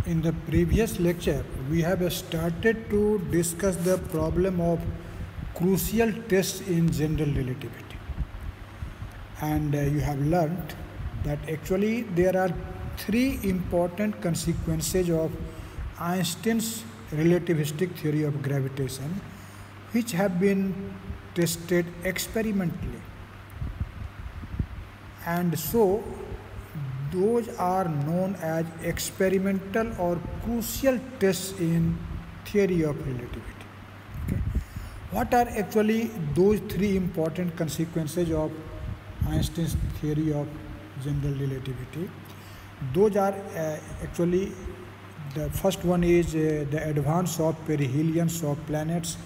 In the previous lecture, we have started to discuss the problem of crucial tests in general relativity. And you have learned that actually there are three important consequences of Einstein's relativistic theory of gravitation, which have been tested experimentally. And so, those are known as experimental or crucial tests in theory of relativity. Okay. What are actually those three important consequences of Einstein's theory of general relativity? Those are actually, the first one is the advance of perihelions of planets,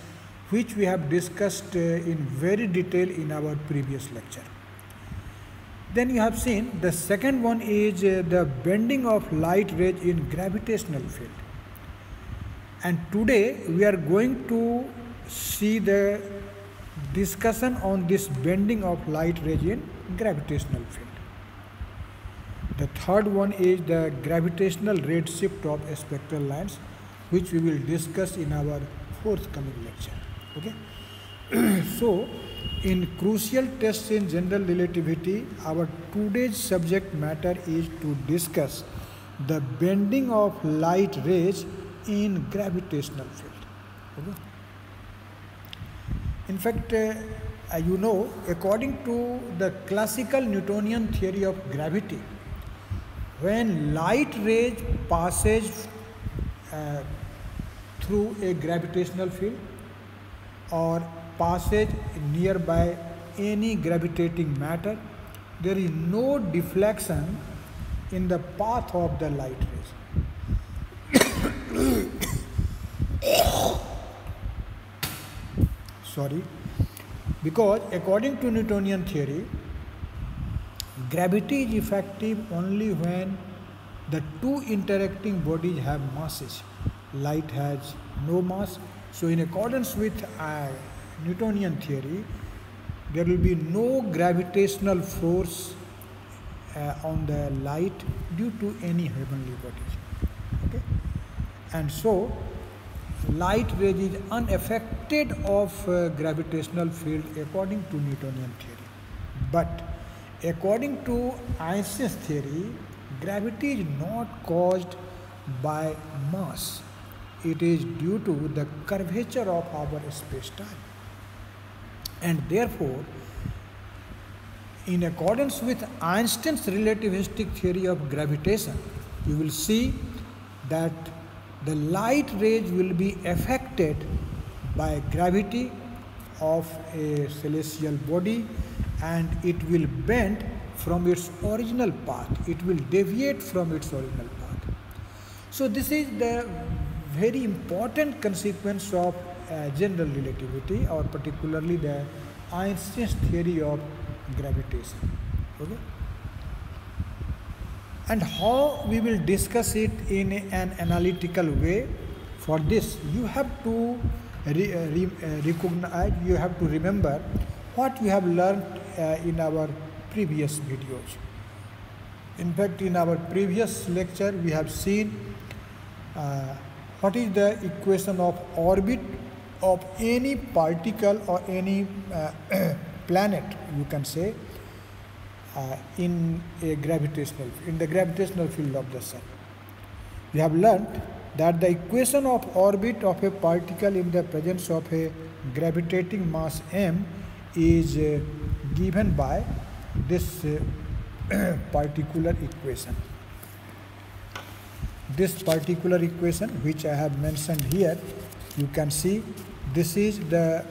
which we have discussed in very detail in our previous lecture. Then you have seen the second one is the bending of light rays in gravitational field. And today we are going to see the discussion on this bending of light rays in gravitational field. The third one is the gravitational redshift of spectral lines, which we will discuss in our forthcoming lecture. Okay. So, in crucial tests in general relativity, our today's subject matter is to discuss the bending of light rays in gravitational field. Okay. In fact, according to the classical Newtonian theory of gravity, when light rays passes through a gravitational field or passage nearby any gravitating matter, there is no deflection in the path of the light rays. Sorry, because according to Newtonian theory, gravity is effective only when the two interacting bodies have masses. Light has no mass, so in accordance with Newtonian theory, there will be no gravitational force on the light due to any heavenly bodies. Okay? And so, light rays is unaffected of gravitational field according to Newtonian theory. But according to Einstein's theory, gravity is not caused by mass. It is due to the curvature of our space-time. And therefore, in accordance with Einstein's relativistic theory of gravitation, you will see that the light rays will be affected by gravity of a celestial body, and it will bend from its original path. It will deviate from its original path. So this is the very important consequence of general relativity, or particularly the Einstein's theory of gravitation. Okay? And how we will discuss it in an analytical way? For this, you have to recognize, you have to remember what we have learned in our previous videos. In fact, in our previous lecture, we have seen what is the equation of orbit of any particle or any planet, you can say, in the gravitational field of the sun. We have learned that the equation of orbit of a particle in the presence of a gravitating mass m is given by this particular equation. This particular equation, which I have mentioned here, you can see this is the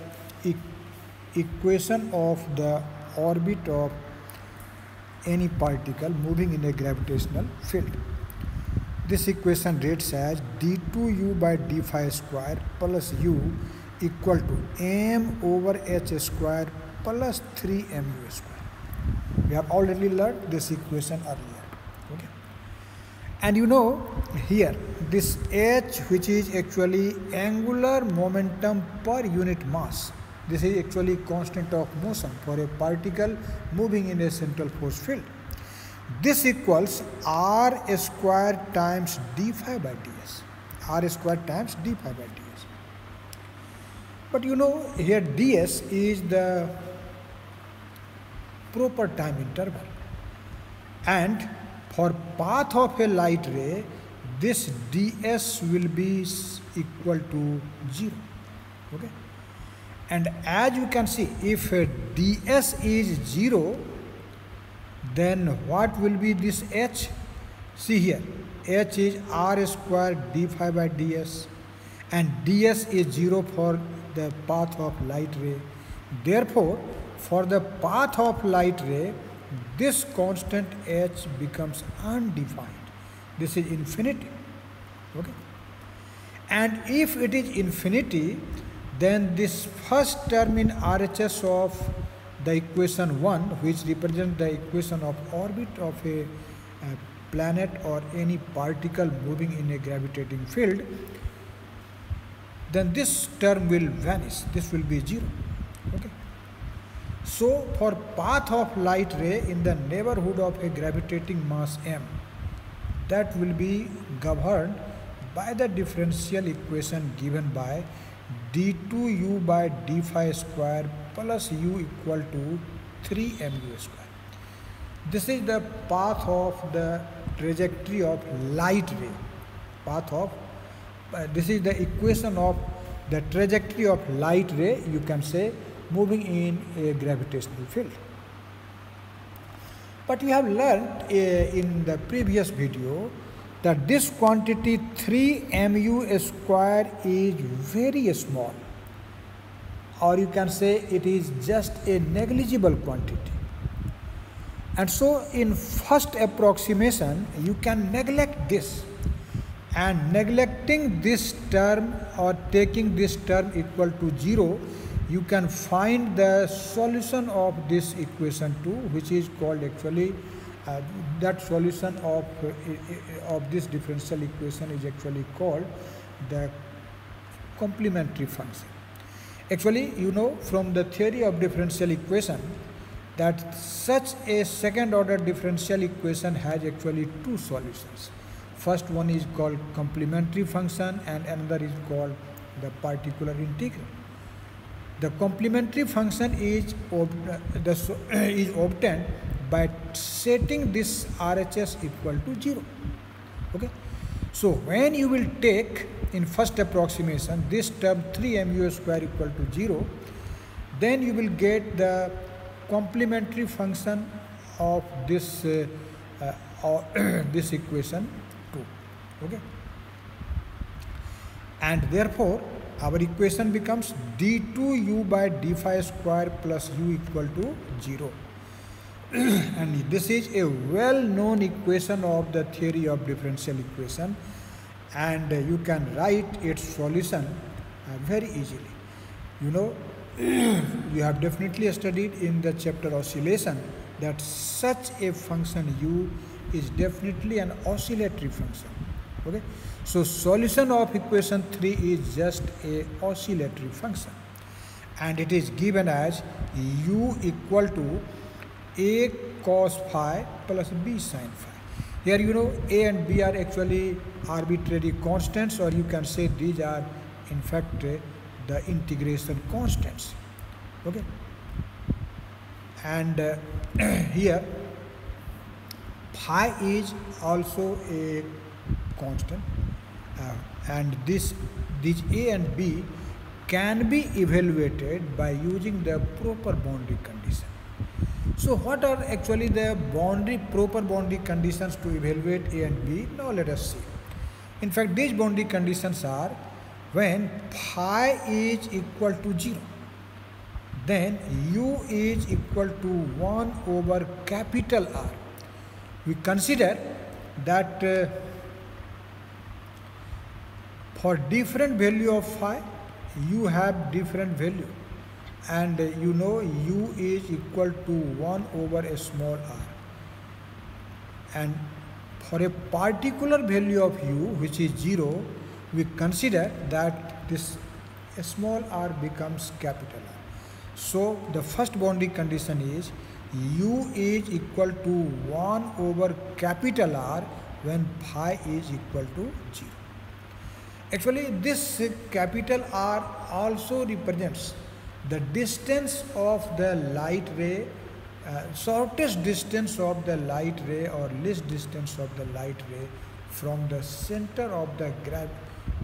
equation of the orbit of any particle moving in a gravitational field. This equation reads as d2u by d phi square plus u equal to m over h square plus 3mu square. We have already learned this equation earlier. Okay? And here this h, which is actually angular momentum per unit mass, this is actually constant of motion for a particle moving in a central force field. This equals r square times d phi by ds. R square times d phi by ds. But you know, here ds is the proper time interval. And for path of a light ray, this ds will be equal to 0. Okay? And as you can see, if ds is 0, then what will be this h? See here, h is r square d phi by ds, and ds is 0 for the path of light ray. Therefore, for the path of light ray, this constant h becomes undefined. This is infinity. Okay? And if it is infinity, then this first term in RHS of the equation 1, which represents the equation of orbit of a planet or any particle moving in a gravitating field, then this term will vanish. This will be 0. Okay? So, for path of light ray in the neighborhood of a gravitating mass m, that will be governed by the differential equation given by d2u by d phi square plus u equal to 3mu square. This is the path of the trajectory of light ray. This is the equation of the trajectory of light ray, you can say, moving in a gravitational field. But we have learned in the previous video that this quantity 3mu square is very small, or you can say it is just a negligible quantity. And so in first approximation you can neglect this, and neglecting this term or taking this term equal to 0, you can find the solution of this equation 2, which is called actually that solution of this differential equation is actually called the complementary function. Actually, you know from the theory of differential equation that such a second order differential equation has actually two solutions. First one is called complementary function and another is called the particular integral. The complementary function is obtained by setting this RHS equal to 0. Okay? So when you will take in first approximation this term 3mu square equal to 0, then you will get the complementary function of this this equation 2. Okay? And therefore our equation becomes d2u by d phi square plus u equal to 0. And this is a well-known equation of the theory of differential equation, and you can write its solution very easily. You know, you have definitely studied in the chapter oscillation that such a function u is definitely an oscillatory function. Okay? So solution of equation 3 is just a oscillatory function, and it is given as u equal to a cos phi plus b sin phi. Here you know a and b are actually arbitrary constants, or you can say these are in fact the integration constants. Okay? And here phi is also a constant, and these a and b can be evaluated by using the proper boundary condition. So what are actually the proper boundary conditions to evaluate a and b? Now let us see. In fact, these boundary conditions are when phi is equal to 0, then u is equal to 1 over capital R. We consider that for different value of phi, you have different value, and you know u is equal to 1 over a small r, and for a particular value of u which is 0, we consider that this small r becomes capital R. So the first boundary condition is u is equal to 1 over capital R when phi is equal to 0. Actually, this capital R also represents the distance of the light ray, shortest distance of the light ray or least distance of the light ray from the center of the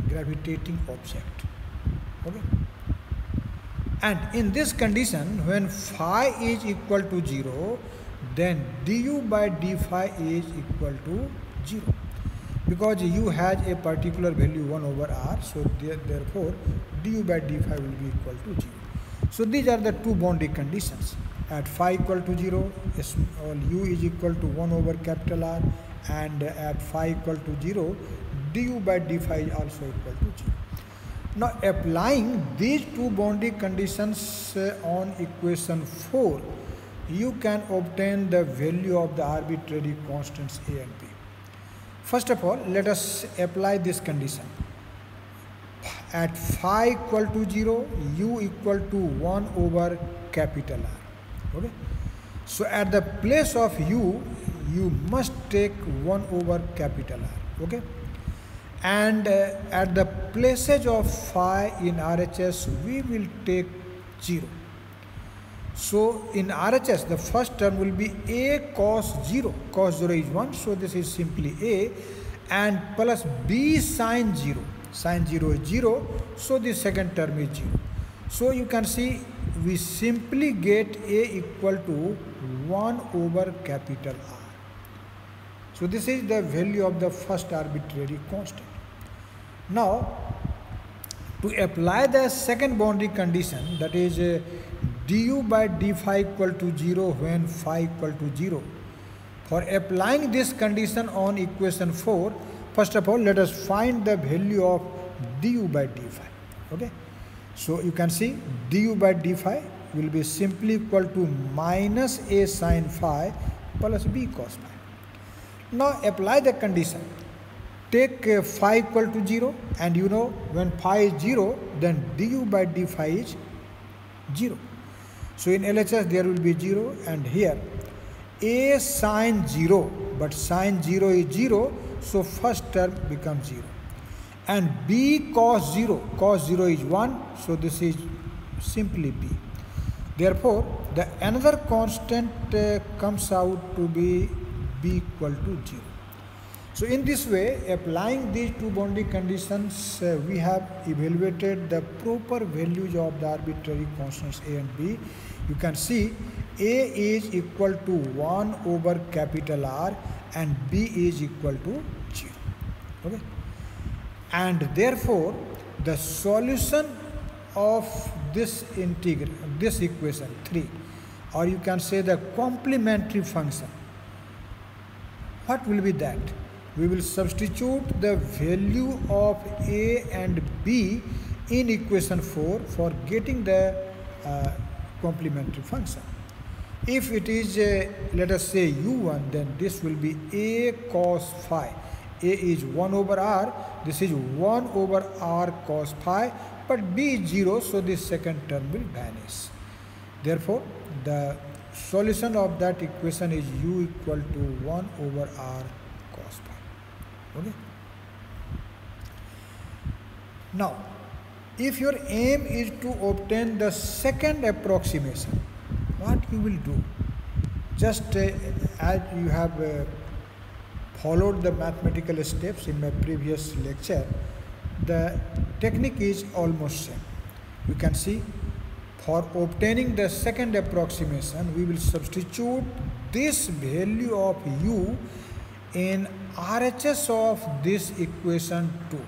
gravitating object. Okay? And in this condition, when phi is equal to 0, then du by d phi is equal to 0. Because u has a particular value 1 over r, so therefore du by d phi will be equal to 0. So these are the two boundary conditions. At phi equal to 0, u is equal to 1 over capital R, and at phi equal to 0, du by d phi is also equal to 0. Now applying these two boundary conditions on equation 4, you can obtain the value of the arbitrary constants a and b. First of all, let us apply this condition. At phi equal to 0, u equal to 1 over capital R. Okay? So at the place of u, you must take 1 over capital R. Okay? And at the places of phi in RHS, we will take 0. So in RHS, the first term will be a cos 0. Cos 0 is 1, so this is simply a, and plus b sin 0. Sin 0 is 0, so the second term is 0. So you can see we simply get a equal to 1 over capital R. So this is the value of the first arbitrary constant. Now, to apply the second boundary condition, that is du by d phi equal to 0 when phi equal to 0. For applying this condition on equation 4, first of all, let us find the value of du by d phi. Okay? So you can see du by d phi will be simply equal to minus a sin phi plus b cos phi. Now apply the condition. Take phi equal to 0, and you know when phi is 0, then du by d phi is 0. So in LHS there will be 0, and here a sin 0, but sin 0 is 0, so first term becomes 0. And b cos 0 is 1, so this is simply b. Therefore, the another constant comes out to be b equal to 0. So in this way, applying these two boundary conditions, we have evaluated the proper values of the arbitrary constants a and b. You can see a is equal to 1 over capital R and b is equal to 0. Okay? And therefore, the solution of this integral, this equation 3, or you can say the complementary function, what will be that? We will substitute the value of a and b in equation 4 for getting the complementary function. If it is, let us say u1, then this will be a cos phi. A is 1 over r, this is 1 over r cos phi, but b is 0, so this second term will vanish. Therefore, the solution of that equation is u equal to 1 over r cos phi. Okay? Now, if your aim is to obtain the second approximation, what you will do? Just as you have followed the mathematical steps in my previous lecture, the technique is almost same. You can see, for obtaining the second approximation, we will substitute this value of u in RHS of this equation 2.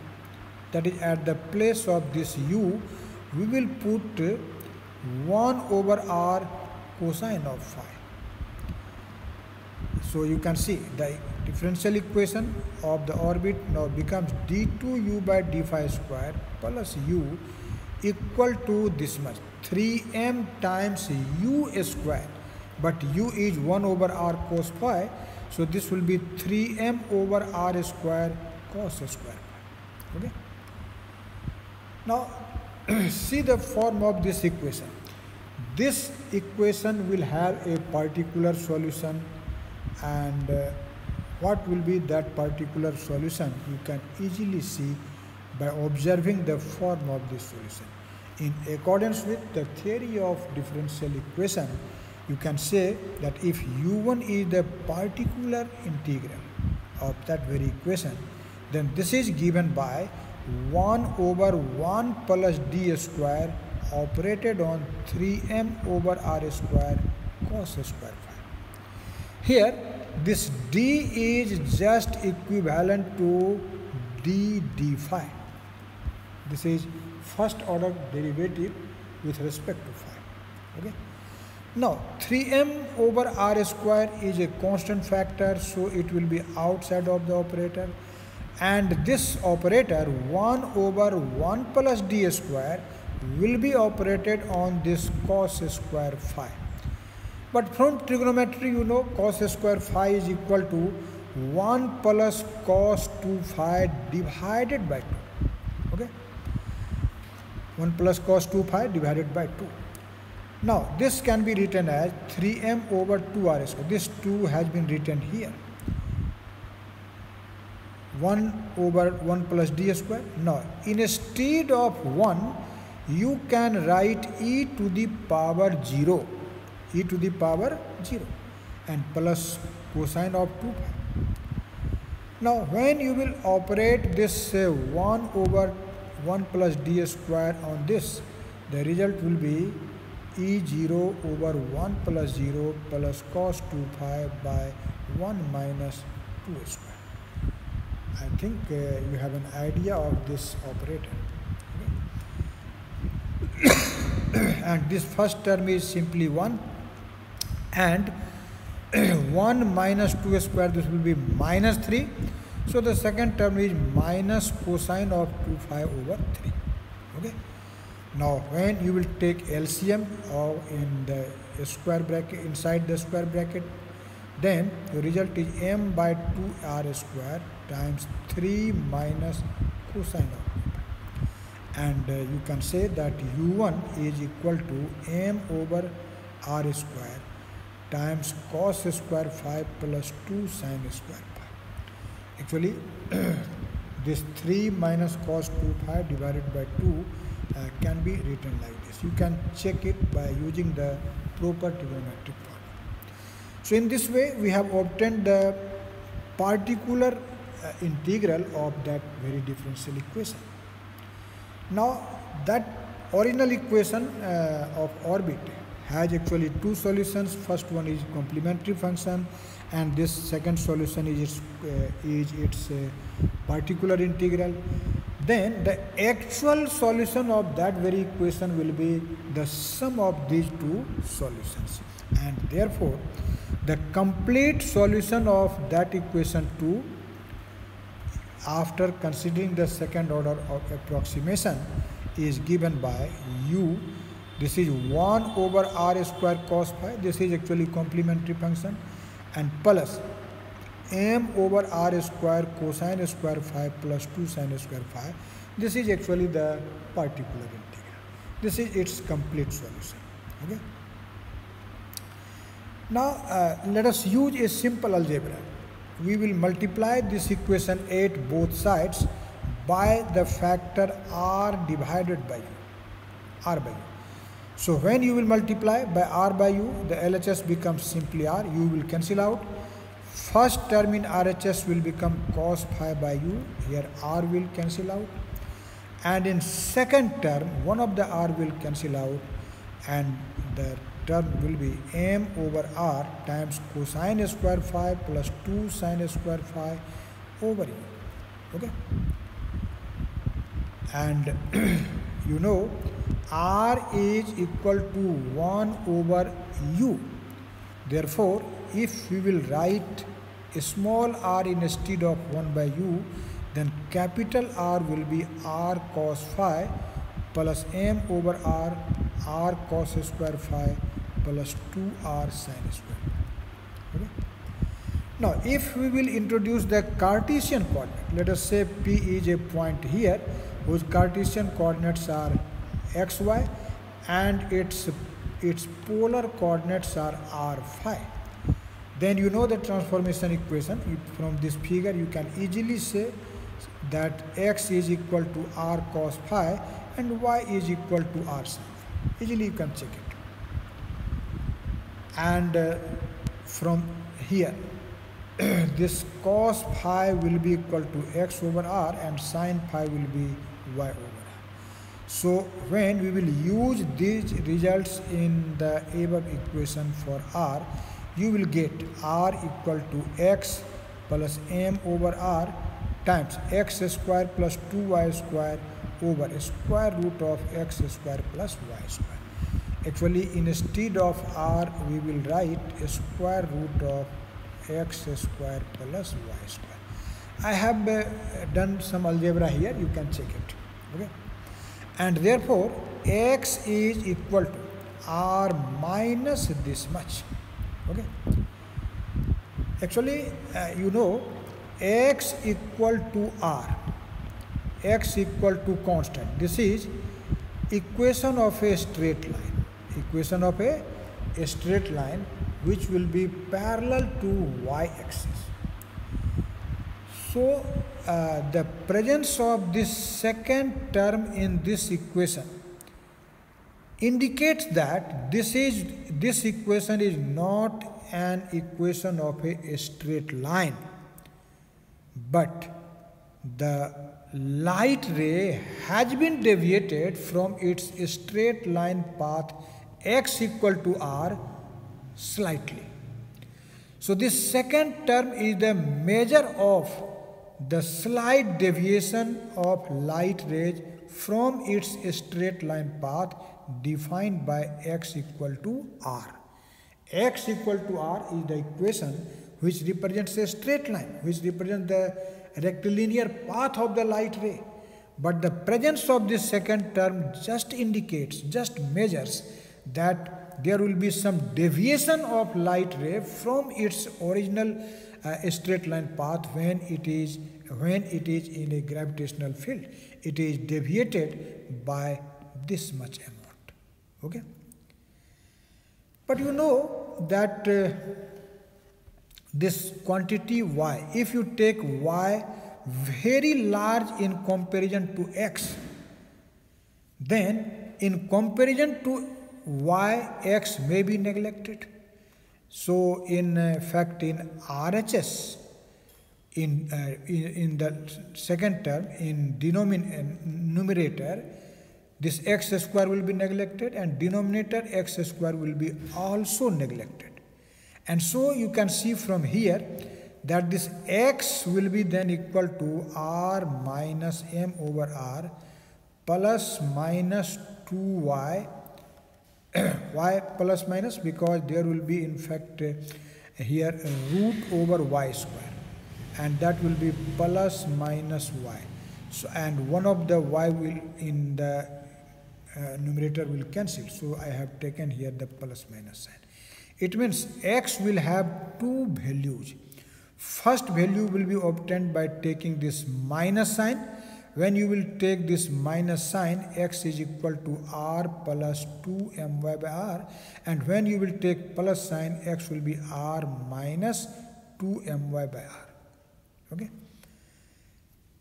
That is, at the place of this u, we will put 1 over r cosine of phi. So you can see the differential equation of the orbit now becomes d2u by d phi square plus u equal to this much, 3m times u square, but u is 1 over r cos phi, so this will be 3m over r square cos square. Okay? Now see the form of this equation. This equation will have a particular solution, and what will be that particular solution you can easily see by observing the form of this solution. In accordance with the theory of differential equation, you can say that if u1 is the particular integral of that very equation, then this is given by 1 over 1 plus d square operated on 3m over r square cos square phi. Here, this d is just equivalent to d phi. This is first order derivative with respect to phi. Okay. Now, 3m over r square is a constant factor, so it will be outside of the operator. And this operator 1 over 1 plus d square will be operated on this cos square phi. But from trigonometry, you know, cos square phi is equal to 1 plus cos 2 phi divided by 2. Okay? 1 plus cos 2 phi divided by 2. Now, this can be written as 3m over 2r square. This 2 has been written here. 1 over 1 plus d square. Now, instead of 1, you can write e to the power 0. E to the power 0 and plus cosine of 2 pi. Now, when you will operate this 1 over 1 plus d square on this, the result will be e0 over 1 plus 0 plus cos 2 pi by 1 minus 2 square. I think you have an idea of this operator. Okay. And this first term is simply 1, and 1 minus 2 square, this will be minus 3. So the second term is minus cosine of 2 phi over 3. Okay. Now, when you will take LCM or in the square bracket, inside the square bracket, then the result is m by 2r square times 3 minus cosine of 2 pi. And you can say that u1 is equal to m over r square times cos square phi plus 2 sine square pi. Actually, this 3 minus cos 2 pi divided by 2 can be written like this. You can check it by using the proper trigonometric formula. So in this way, we have obtained the particular integral of that very differential equation. Now, that original equation of orbit has actually two solutions. First one is complementary function, and this second solution is its particular integral. Then the actual solution of that very equation will be the sum of these two solutions, and therefore the complete solution of that equation 2, after considering the second order of approximation, is given by u. This is 1 over r square cos phi. This is actually complementary function, and plus m over r square cosine square phi plus 2 sine square phi. This is actually the particular integral. This is its complete solution. Okay. Now, let us use a simple algebra. We will multiply this equation 8 both sides by the factor r divided by u, r by u. So when you will multiply by r by u, the LHS becomes simply r. U will cancel out. First term in RHS will become cos phi by u. Here r will cancel out. And in second term, one of the r will cancel out, and the term will be m over r times cosine square phi plus 2 sine square phi over u. Okay. And you know, r is equal to 1 over u. Therefore, if we will write a small r instead of 1 by u, then capital R will be r cos phi plus m over r cos square phi plus 2r sine square. Okay? Now, if we will introduce the Cartesian coordinate, let us say P is a point here whose Cartesian coordinates are xy, and its its polar coordinates are r, phi. Then you know the transformation equation. From this figure you can easily say that x is equal to r cos phi and y is equal to r sin phi. Easily you can check it. And from here this cos phi will be equal to x over r and sin phi will be y over r. So when we will use these results in the above equation for r, you will get r equal to x plus m over r times x square plus 2y square over square root of x square plus y square. Actually, instead of r, we will write square root of x square plus y square. I have done some algebra here, you can check it. Okay? And therefore, x is equal to r minus this much. Okay? Actually, you know, x equal to r, x equal to constant. This is equation of a straight line. Equation of a straight line which will be parallel to y-axis. So, the presence of this second term in this equation indicates that this equation is not an equation of a straight line, but the light ray has been deviated from its straight line path x equal to r slightly. So this second term is the measure of the slight deviation of light rays from its straight line path defined by x equal to r. X equal to r is the equation which represents a straight line, which represents the rectilinear path of the light ray. But the presence of this second term just indicates, just measures that there will be some deviation of light ray from its original straight line path when it is in a gravitational field. It is deviated by this much amount. Okay? But you know that this quantity y, if you take y very large in comparison to x, then in comparison to y, x may be neglected. So in fact in RHS, in the second term, in numerator, this x square will be neglected and denominator x square will be also neglected. And so you can see from here that this x will be then equal to r minus m over r plus minus 2y, y plus minus because there will be in fact here root over y square, and that will be plus minus y. So, and one of the y will in the numerator will cancel. So I have taken here the plus minus sign. It means x will have two values. First value will be obtained by taking this minus sign. When you will take this minus sign, x is equal to r plus 2my by r, and when you will take plus sign, x will be r minus 2my by r. Okay?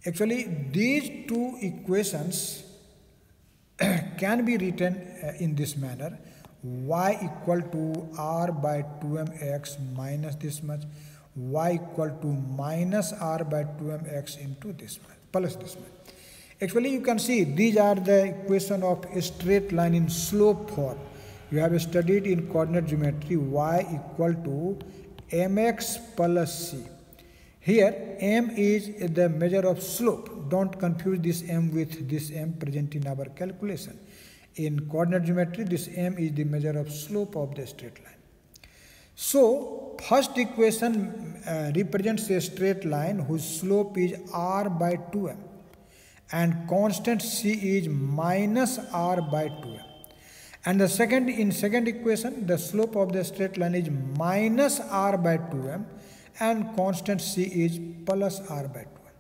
Actually, these two equations can be written in this manner: y equal to r by 2mx minus this much, y equal to minus r by 2mx into this much, plus this much. Actually, you can see these are the equation of a straight line in slope form. You have studied in coordinate geometry y equal to mx plus c. Here, m is the measure of slope. Don't confuse this m with this m present in our calculation. In coordinate geometry, this m is the measure of slope of the straight line. So, first equation represents a straight line whose slope is r by 2m and constant c is minus r by 2m. And the second equation, the slope of the straight line is minus r by 2m and constant c is plus r by 2m.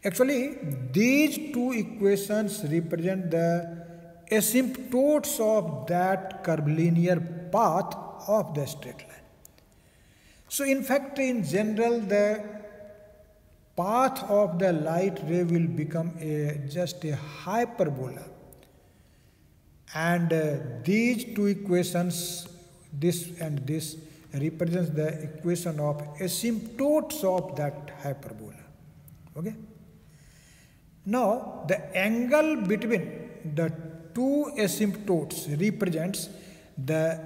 Actually, these two equations represent the asymptotes of that curvilinear path of the straight line. So in fact, in general, the path of the light ray will become just a hyperbola, and these two equations, this and this, represents the equation of asymptotes of that hyperbola. Okay. Now the angle between the two asymptotes represents the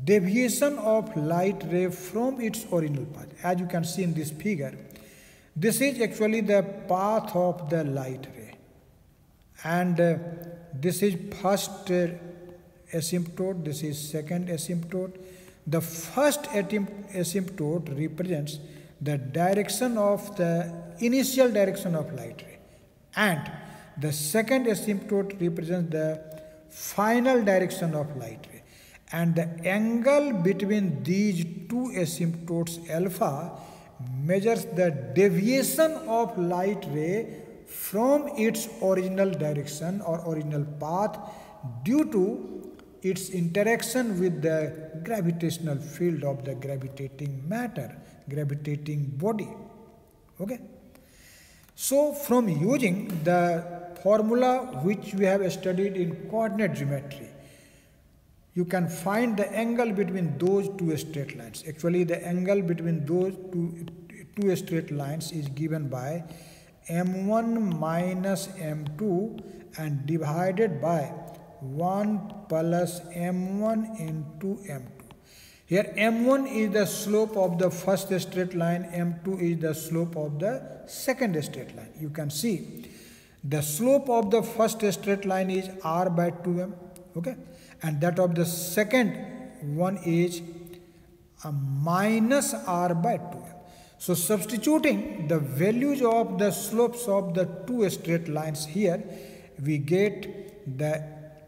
deviation of light ray from its original path. As you can see in this figure, this is actually the path of the light ray, and this is first asymptote, this is second asymptote. The first asymptote represents the direction of the initial direction of light ray, and the second asymptote represents the final direction of light ray, and the angle between these two asymptotes alpha measures the deviation of light ray from its original direction or original path due to its interaction with the gravitational field of the gravitating matter, gravitating body. Okay. So from using the formula which we have studied in coordinate geometry, you can find the angle between those two straight lines. Actually, the angle between those two straight lines is given by m1 minus m2 and divided by 1 plus m1 into m2. Here m1 is the slope of the first straight line, m2 is the slope of the second straight line. You can see the slope of the first straight line is r by 2m, okay, and that of the second one is minus r by 2m. So substituting the values of the slopes of the two straight lines here, we get the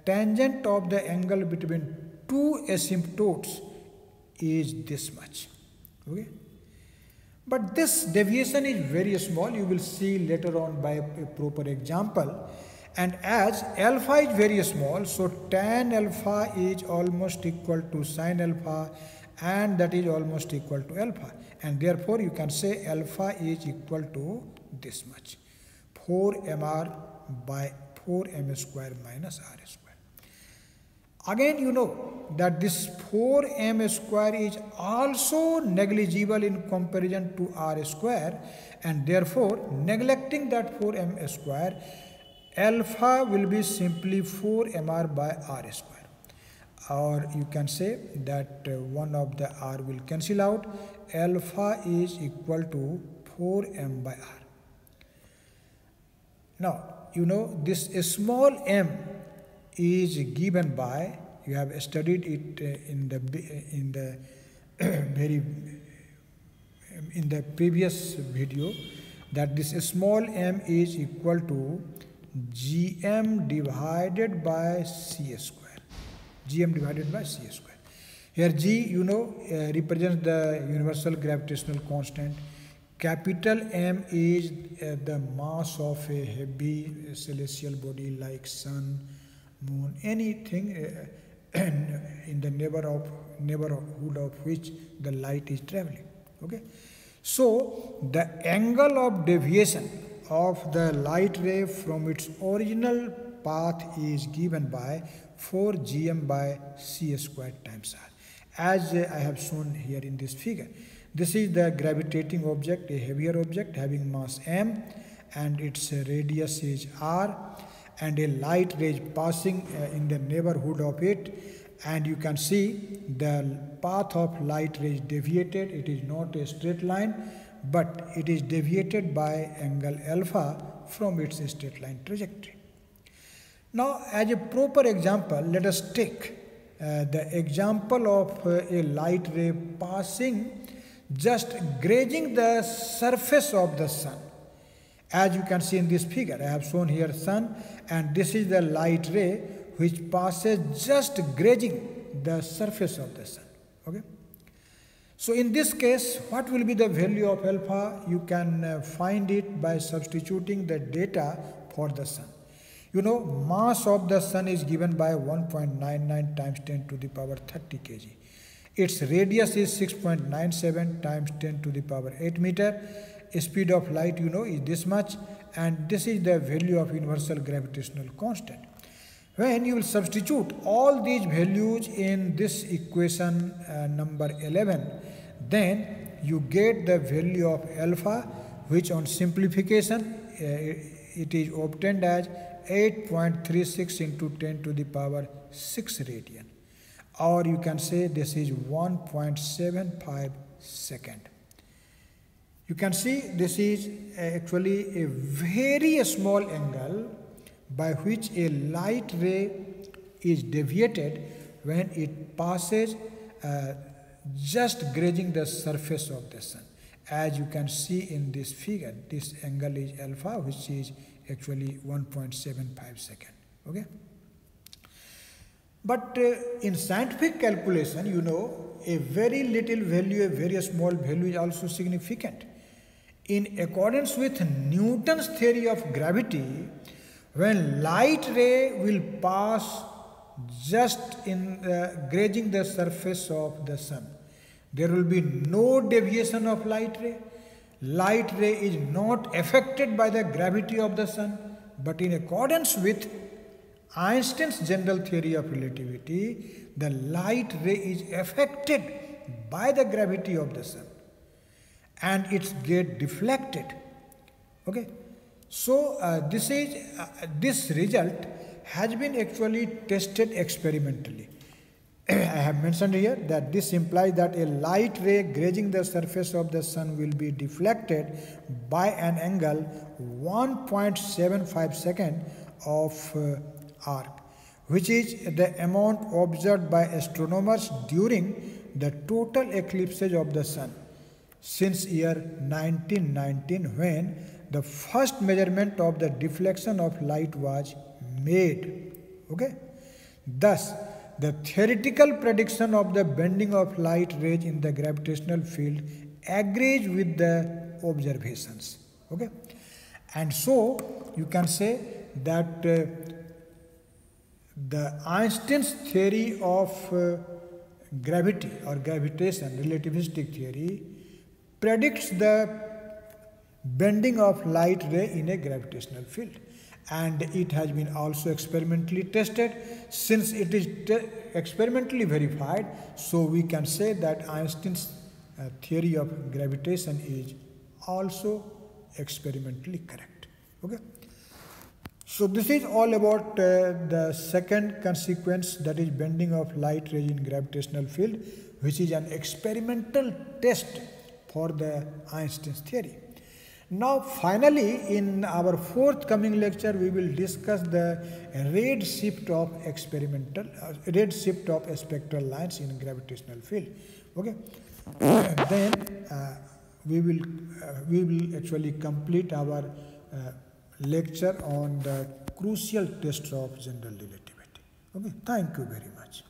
tangent of the angle between two asymptotes is this much. Okay. But this deviation is very small. You will see later on by a proper example. And as alpha is very small, so tan alpha is almost equal to sin alpha, and that is almost equal to alpha. And therefore you can say alpha is equal to this much, 4mr by 4m square minus r square. Again, you know that this 4m square is also negligible in comparison to r square, and therefore neglecting that 4m square, alpha will be simply 4mr by r square. Or you can say that one of the r will cancel out, alpha is equal to 4m by r. Now, you know this small m is given by, you have studied it in the previous video, that this small m is equal to gm divided by c square, gm divided by c square. Here g, you know, represents the universal gravitational constant. Capital M is the mass of a heavy celestial body like sun, moon, anything in the neighborhood of which the light is traveling. Okay. So the angle of deviation of the light ray from its original path is given by 4 gm by c squared times r, as I have shown here in this figure. This is the gravitating object, a heavier object having mass m, and its radius is r, and a light ray is passing in the neighborhood of it, and you can see the path of light ray is deviated. It is not a straight line, but it is deviated by angle alpha from its straight line trajectory. Now, as a proper example, let us take the example of a light ray passing, just grazing the surface of the sun. As you can see in this figure, I have shown here sun, and this is the light ray which passes just grazing the surface of the sun. Okay. So in this case, what will be the value of alpha? You can find it by substituting the data for the sun. You know, mass of the sun is given by 1.99 times 10 to the power 30 kg. Its radius is 6.97 times 10 to the power 8 meter. Speed of light, you know, is this much, and this is the value of universal gravitational constant. When you will substitute all these values in this equation number 11, then you get the value of alpha, which on simplification it is obtained as 8.36 into 10 to the power 6 radian, or you can say this is 1.75 second. You can see this is actually a very small angle by which a light ray is deviated when it passes just grazing the surface of the sun. As you can see in this figure, this angle is alpha, which is actually 1.75 second. Okay. But in scientific calculation, you know, a very little value, a very small value is also significant. In accordance with Newton's theory of gravity, when light ray will pass just in grazing the surface of the sun, there will be no deviation of light ray. Light ray is not affected by the gravity of the sun, but in accordance with Einstein's general theory of relativity, the light ray is affected by the gravity of the sun, and it gets deflected. Okay, so this result has been actually tested experimentally. I have mentioned here that this implies that a light ray grazing the surface of the sun will be deflected by an angle 1.75 second of arc, which is the amount observed by astronomers during the total eclipses of the sun since year 1919, when the first measurement of the deflection of light was made. Okay? Thus, the theoretical prediction of the bending of light rays in the gravitational field agrees with the observations. Okay? And so, you can say that the Einstein's theory of gravity or gravitation, relativistic theory, predicts the bending of light ray in a gravitational field, and it has been also experimentally tested. Since it is experimentally verified, so we can say that Einstein's theory of gravitation is also experimentally correct. Okay. So this is all about the second consequence, that is bending of light rays in gravitational field, which is an experimental test for the Einstein's theory. Now finally, in our forthcoming lecture, we will discuss the redshift of spectral lines in gravitational field. Okay. Then we will actually complete our lecture on the crucial tests of general relativity. Okay. Thank you very much.